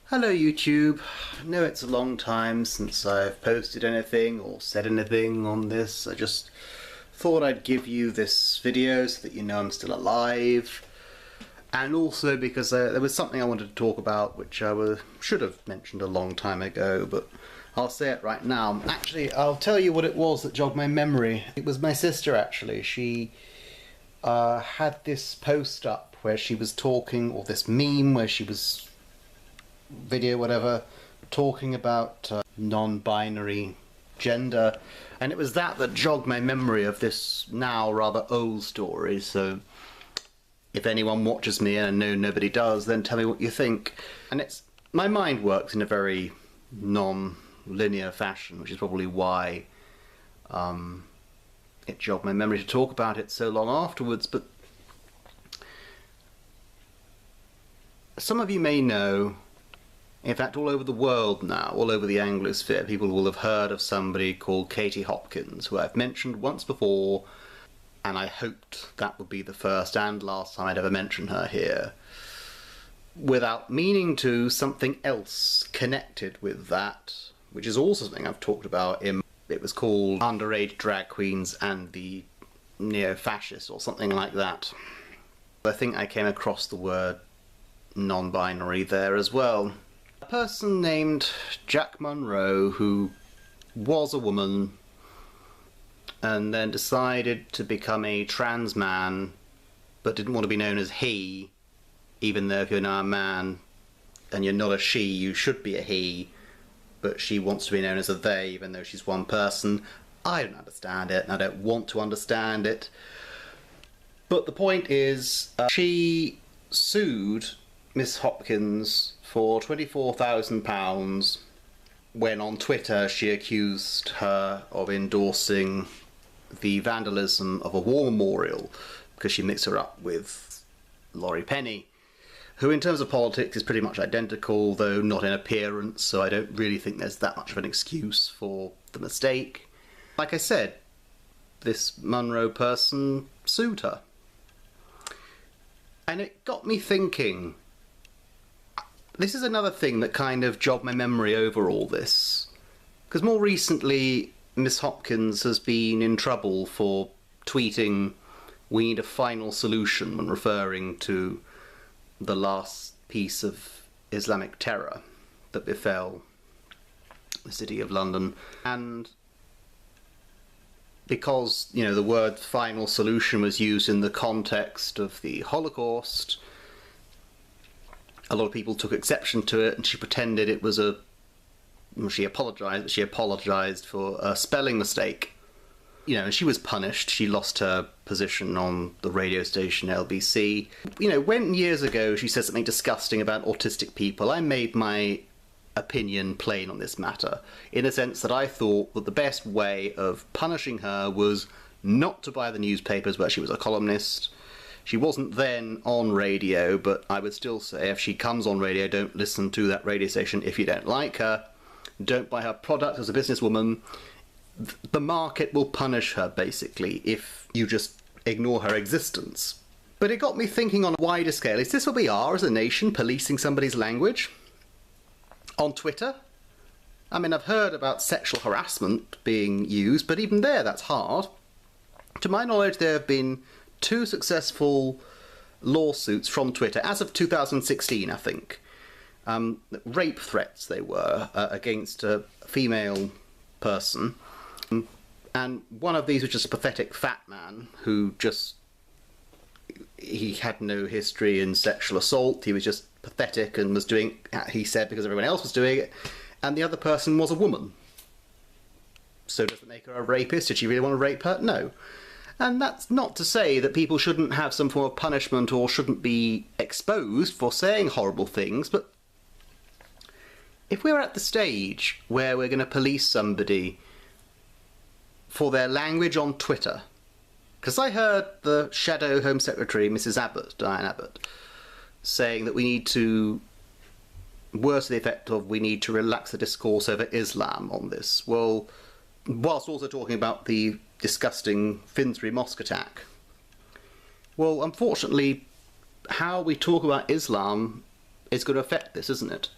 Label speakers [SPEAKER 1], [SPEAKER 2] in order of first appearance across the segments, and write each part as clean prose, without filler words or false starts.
[SPEAKER 1] Hello YouTube. I know it's a long time since I've posted anything or said anything on this. I just thought I'd give you this video so that you know I'm still alive. And also because there was something I wanted to talk about which I should have mentioned a long time ago, but I'll say it right now. Actually, I'll tell you what it was that jogged my memory. It was my sister actually. She had this post up where she was talking, or this meme where she was video whatever talking about non-binary gender, and it was that jogged my memory of this now rather old story. So if anyone watches me, and I know nobody does, then tell me what you think. And my mind works in a very non-linear fashion, which is probably why it jogged my memory to talk about it so long afterwards. But some of you may know, in fact, all over the world now, all over the Anglosphere, people will have heard of somebody called Katie Hopkins, who I've mentioned once before, and I hoped that would be the first and last time I'd ever mention her here, without meaning to something else connected with that, which is also something I've talked about it was called Underage Drag Queens and the Neo-Fascists, or something like that. I think I came across the word non-binary there as well. A person named Jack Monroe, who was a woman and then decided to become a trans man but didn't want to be known as he, even though if you're now a man and you're not a she, you should be a he, but she wants to be known as a they even though she's one person. I don't understand it and I don't want to understand it, but the point is she sued Miss Hopkins for £24,000 when on Twitter she accused her of endorsing the vandalism of a war memorial because she mixed her up with Laurie Penny, who in terms of politics is pretty much identical, though not in appearance, so I don't really think there's that much of an excuse for the mistake. Like I said, this Monroe person sued her. And it got me thinking. This is another thing that kind of jogged my memory over all this. Because more recently, Miss Hopkins has been in trouble for tweeting, "We need a final solution," when referring to the last piece of Islamic terror that befell the City of London. And because, the word final solution was used in the context of the Holocaust, a lot of people took exception to it, and she pretended it was she apologised for a spelling mistake. And she was punished. She lost her position on the radio station LBC. When years ago she said something disgusting about autistic people, I made my opinion plain on this matter, in the sense that I thought that the best way of punishing her was not to buy the newspapers where she was a columnist. She wasn't then on radio, but I would still say if she comes on radio, don't listen to that radio station if you don't like her. Don't buy her product as a businesswoman. The market will punish her, basically, if you just ignore her existence. But it got me thinking on a wider scale. Is this what we are as a nation, policing somebody's language? On Twitter? I mean, I've heard about sexual harassment being used, but even there, that's hard. To my knowledge, there have been 2 successful lawsuits from Twitter, as of 2016, I think. Rape threats they were, against a female person. And one of these was just a pathetic fat man who he had no history in sexual assault. He was just pathetic and was doing, he said, because everyone else was doing it. And the other person was a woman. So does it make her a rapist? Did she really want to rape her? No. And that's not to say that people shouldn't have some form of punishment or shouldn't be exposed for saying horrible things, but if we're at the stage where we're going to police somebody for their language on Twitter, because I heard the Shadow Home Secretary, Mrs. Abbott, Diane Abbott, saying that we need to, words to the effect of, we need to relax the discourse over Islam on this. Well, whilst also talking about the disgusting Finsbury Mosque attack. Well, unfortunately, how we talk about Islam is going to affect this, isn't it?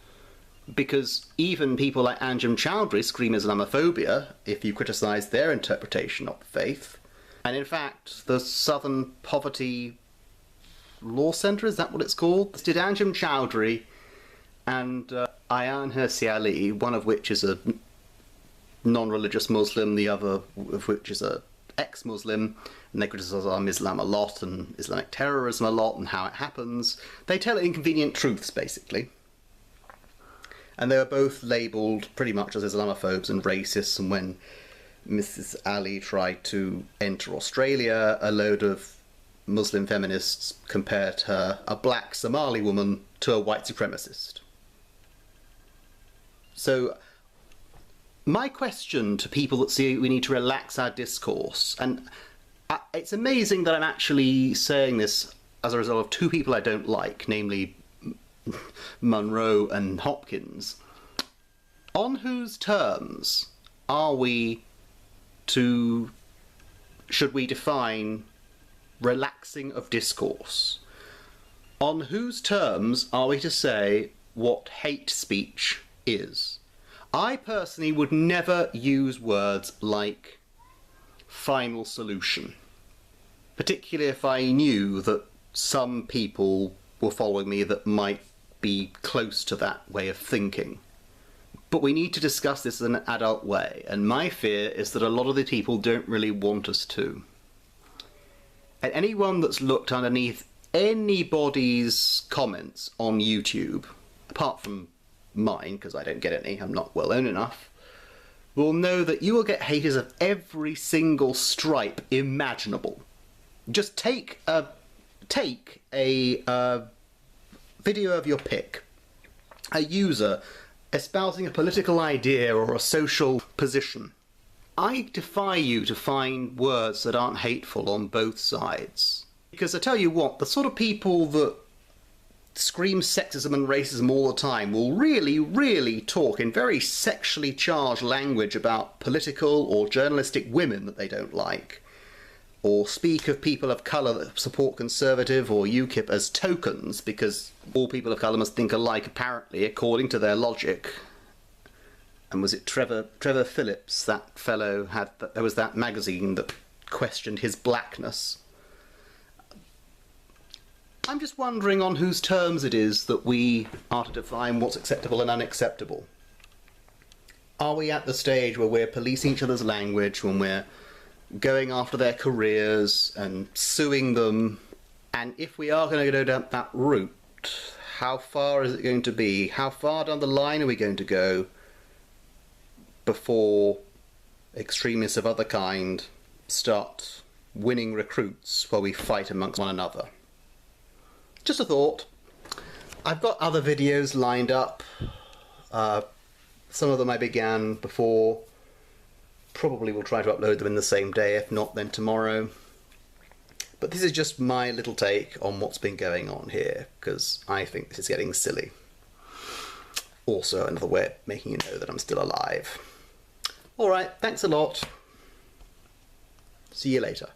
[SPEAKER 1] because even people like Anjem Choudhury scream Islamophobia if you criticise their interpretation of the faith. And in fact, the Southern Poverty Law Centre, is that what it's called? Did Anjem Choudhury and Ayaan Hirsi Ali, one of which is a non-religious Muslim, the other of which is a ex-Muslim, and they criticise Islam a lot and Islamic terrorism a lot and how it happens. They tell inconvenient truths, basically. And they were both labelled pretty much as Islamophobes and racists, and when Mrs. Ali tried to enter Australia, a load of Muslim feminists compared her, a black Somali woman, to a white supremacist. So my question to people that see we need to relax our discourse, and it's amazing that I'm actually saying this as a result of two people I don't like, namely Munro and Hopkins. On whose terms are we should we define relaxing of discourse? On whose terms are we to say what hate speech is? I personally would never use words like final solution, particularly if I knew that some people were following me that might be close to that way of thinking. But we need to discuss this in an adult way, and my fear is that a lot of the people don't really want us to. And anyone that's looked underneath anybody's comments on YouTube, apart from mine, because I don't get any, I'm not well known enough, will know that you will get haters of every single stripe imaginable. Just take a video of your pick, a user espousing a political idea or a social position. I defy you to find words that aren't hateful on both sides. Because I tell you what, the sort of people that scream sexism and racism all the time will really, really talk in very sexually charged language about political or journalistic women that they don't like, or speak of people of colour that support Conservative or UKIP as tokens because all people of colour must think alike, apparently, according to their logic. And was it Trevor Phillips, that fellow, there was that magazine that questioned his blackness. I'm just wondering on whose terms it is that we are to define what's acceptable and unacceptable. Are we at the stage where we're policing each other's language, when we're going after their careers and suing them? And if we are going to go down that route, how far is it going to be? How far down the line are we going to go before extremists of other kind start winning recruits while we fight amongst one another? Just a thought. I've got other videos lined up. Some of them I began before. Probably will try to upload them in the same day, if not then tomorrow. But this is just my little take on what's been going on here, because I think this is getting silly. Also another way of making you know that I'm still alive. Alright, thanks a lot. See you later.